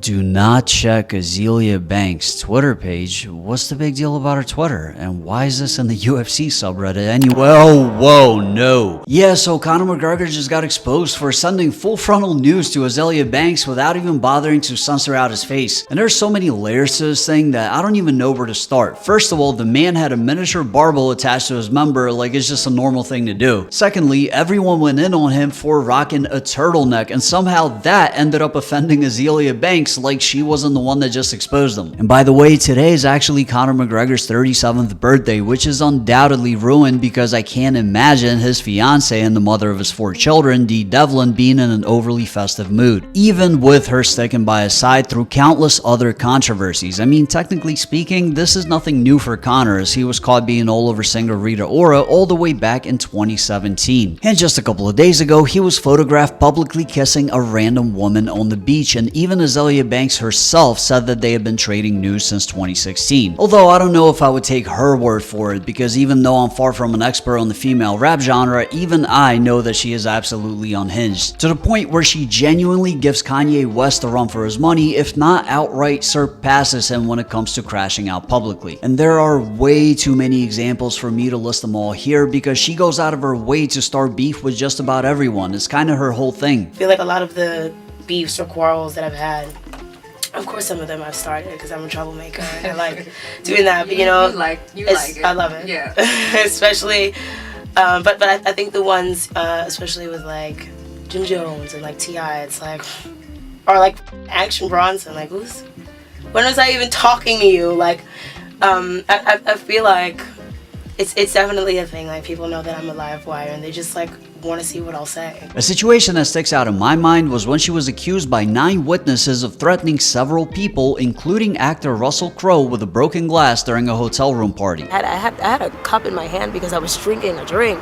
Do not check Azealia Banks' Twitter page. What's the big deal about her Twitter? And why is this in the UFC subreddit anyway? Whoa, no. Yeah, so Conor McGregor just got exposed for sending full frontal news to Azealia Banks without even bothering to censor out his face. And there's so many layers to this thing that I don't even know where to start. First of all, the man had a miniature barbell attached to his member like it's just a normal thing to do. Secondly, everyone went in on him for rocking a turtleneck, and somehow that ended up offending Azealia Banks like she wasn't the one that just exposed him. And by the way, today is actually Conor McGregor's 37th birthday, which is undoubtedly ruined because I can't imagine his fiance and the mother of his 4 children, Dee Devlin, being in an overly festive mood, even with her sticking by his side through countless other controversies. I mean, technically speaking, this is nothing new for Conor, as he was caught being all over singer Rita Ora all the way back in 2017. And just a couple of days ago, he was photographed publicly kissing a random woman on the beach, and even Azealia Banks herself said that they had been trading news since 2016. Although I don't know if I would take her word for it, because even though I'm far from an expert on the female rap genre, even I know that she is absolutely unhinged, to the point where she genuinely gives Kanye West a run for his money, if not outright surpasses him when it comes to crashing out publicly. And there are way too many examples for me to list them all here, because she goes out of her way to start beef with just about everyone. It's kind of her whole thing. I feel like a lot of the beefs or quarrels that I've had, of course some of them I've started because I'm a troublemaker and I like doing that, but you know, you like it. I love it. Yeah. Especially, but I think the ones, especially with like Jim Jones and like T.I., it's like, or like Action Bronson, like when was I even talking to you? Like, I feel like it's definitely a thing. Like people know that I'm a live wire and they just like want to see what I'll say. A situation that sticks out in my mind was when she was accused by 9 witnesses of threatening several people, including actor Russell Crowe, with a broken glass during a hotel room party. I had a cup in my hand because I was drinking a drink.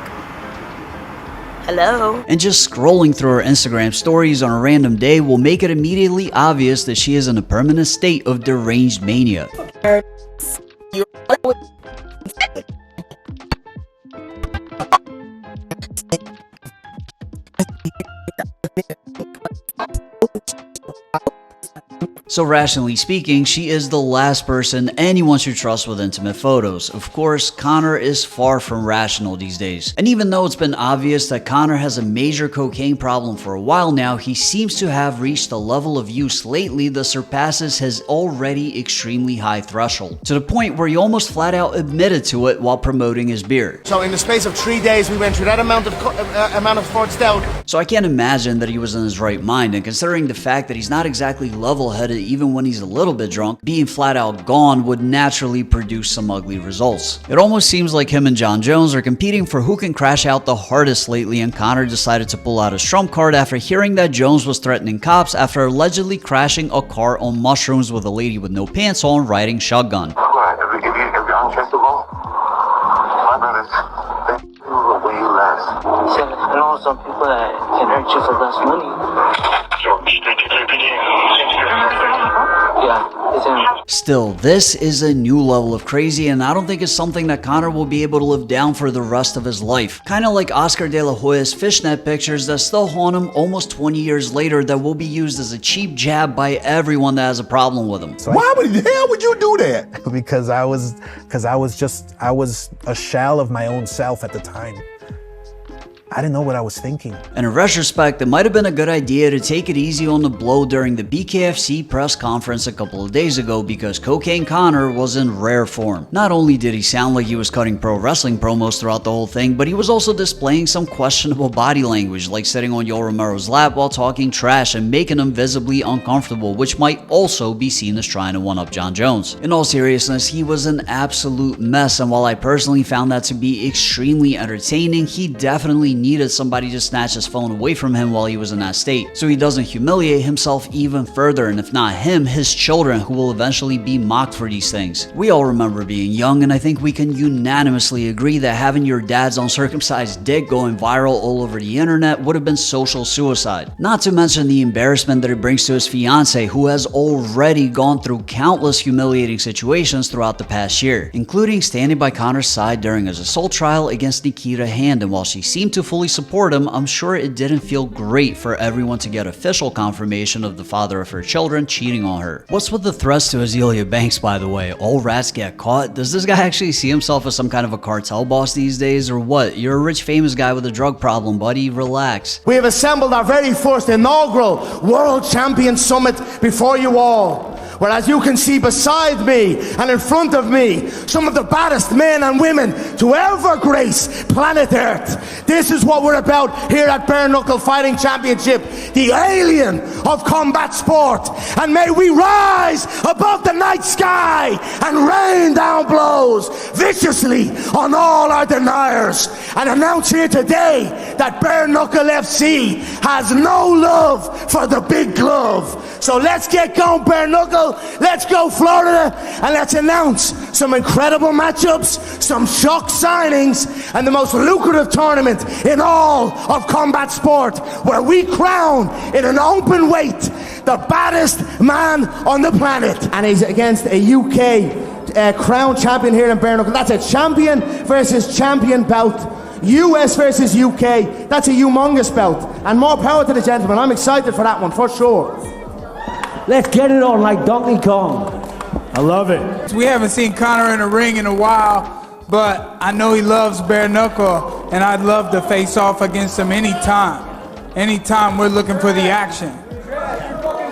Hello? And just scrolling through her Instagram stories on a random day will make it immediately obvious that she is in a permanent state of deranged mania. So rationally speaking, she is the last person anyone should trust with intimate photos. Of course, Conor is far from rational these days. And even though it's been obvious that Conor has a major cocaine problem for a while now, he seems to have reached a level of use lately that surpasses his already extremely high threshold, to the point where he almost flat out admitted to it while promoting his beer. So in the space of 3 days, we went through that amount of Ford Stout. So I can't imagine that he was in his right mind, and considering the fact that he's not exactly level-headed even when he's a little bit drunk, being flat out gone would naturally produce some ugly results. It almost seems like him and Jon Jones are competing for who can crash out the hardest lately, and Conor decided to pull out his trump card after hearing that Jones was threatening cops after allegedly crashing a car on mushrooms with a lady with no pants on riding shotgun. What? If you're unchanceable, my brothers, they will way less. I know some people that can hurt you for less money. Yeah, it's him. Still, this is a new level of crazy, and I don't think it's something that Conor will be able to live down for the rest of his life. Kinda like Oscar De La Hoya's fishnet pictures that still haunt him almost 20 years later, that will be used as a cheap jab by everyone that has a problem with him. So why the hell would you do that? Because I was a shell of my own self at the time. I didn't know what I was thinking. And in retrospect, it might have been a good idea to take it easy on the blow during the BKFC press conference a couple of days ago, because Cocaine Conor was in rare form. Not only did he sound like he was cutting pro wrestling promos throughout the whole thing, but he was also displaying some questionable body language, like sitting on Yoel Romero's lap while talking trash and making him visibly uncomfortable, which might also be seen as trying to one-up Jon Jones. In all seriousness, he was an absolute mess, and while I personally found that to be extremely entertaining, he definitely needed somebody to snatch his phone away from him while he was in that state, so he doesn't humiliate himself even further, and if not him, his children, who will eventually be mocked for these things. We all remember being young, and I think we can unanimously agree that having your dad's uncircumcised dick going viral all over the internet would have been social suicide. Not to mention the embarrassment that it brings to his fiance, who has already gone through countless humiliating situations throughout the past year, including standing by Conor's side during his assault trial against Nikita Hand, and while she seemed to fully support him, I'm sure it didn't feel great for everyone to get official confirmation of the father of her children cheating on her. What's with the threats to Azealia Banks, by the way? All rats get caught? Does this guy actually see himself as some kind of a cartel boss these days, or what? You're a rich famous guy with a drug problem, buddy. Relax. We have assembled our very first inaugural World Champion Summit before you all. Well, as you can see beside me and in front of me, some of the baddest men and women to ever grace planet Earth. This is what we're about here at Bare Knuckle Fighting Championship, the alien of combat sport. And may we rise above the night sky and rain down blows viciously on all our deniers. And announce here today that Bare Knuckle FC has no love for the big glove. So let's get going, Bare Knuckle. Let's go, Florida, and let's announce some incredible matchups, some shock signings, and the most lucrative tournament in all of combat sport, where we crown in an open weight the baddest man on the planet. And he's against a UK crown champion here in Bare Knuckle. That's a champion versus champion bout. US versus UK. That's a humongous bout. And more power to the gentleman. I'm excited for that one, for sure. Let's get it on like Donkey Kong. I love it. We haven't seen Conor in a ring in a while, but I know he loves bare knuckle, and I'd love to face off against him anytime. Anytime we're looking for the action.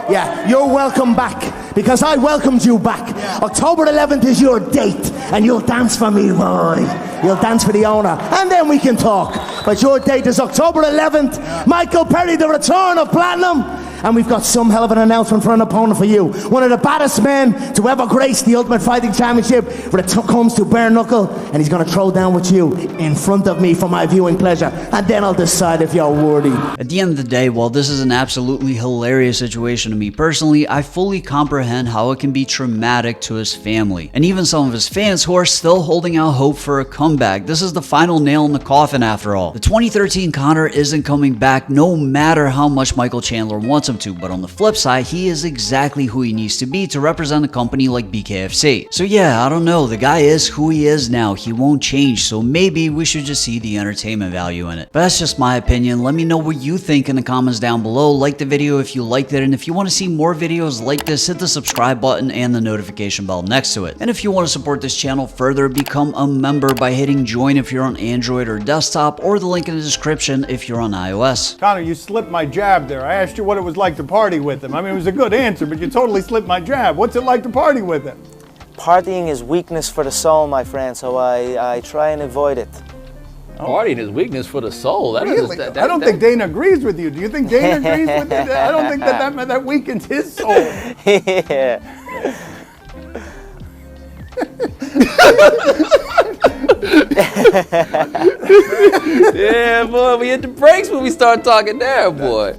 Yeah, you're welcome back, because I welcomed you back. October 11th is your date, and you'll dance for me, boy. You'll dance for the owner, and then we can talk. But your date is October 11th. Michael Perry, the return of Platinum. And we've got some hell of an announcement for an opponent for you. One of the baddest men to ever grace the Ultimate Fighting Championship when it comes to bare knuckle. And he's going to throw down with you in front of me for my viewing pleasure. And then I'll decide if you're worthy. At the end of the day, while this is an absolutely hilarious situation to me personally, I fully comprehend how it can be traumatic to his family. And even some of his fans who are still holding out hope for a comeback. This is the final nail in the coffin after all. The 2013 Conor isn't coming back no matter how much Michael Chandler wants him to, but on the flip side, he is exactly who he needs to be to represent a company like BKFC. So yeah, I don't know, the guy is who he is now, he won't change, so maybe we should just see the entertainment value in it. But that's just my opinion. Let me know what you think in the comments down below. Like the video if you liked it, and if you want to see more videos like this, hit the subscribe button and the notification bell next to it. And if you want to support this channel further, become a member by hitting join if you're on Android or desktop, or the link in the description if you're on iOS. Conor, you slipped my jab there. I asked you what it was like to party with him. I mean, it was a good answer, but you totally slipped my jab. What's it like to party with him? Partying is weakness for the soul, my friend, so I try and avoid it. Partying is weakness for the soul. Really? I don't think Dana agrees with you. Do you think Dana agrees with you? I don't think that weakens his soul. Yeah. Yeah, boy, we hit the brakes when we start talking there, boy.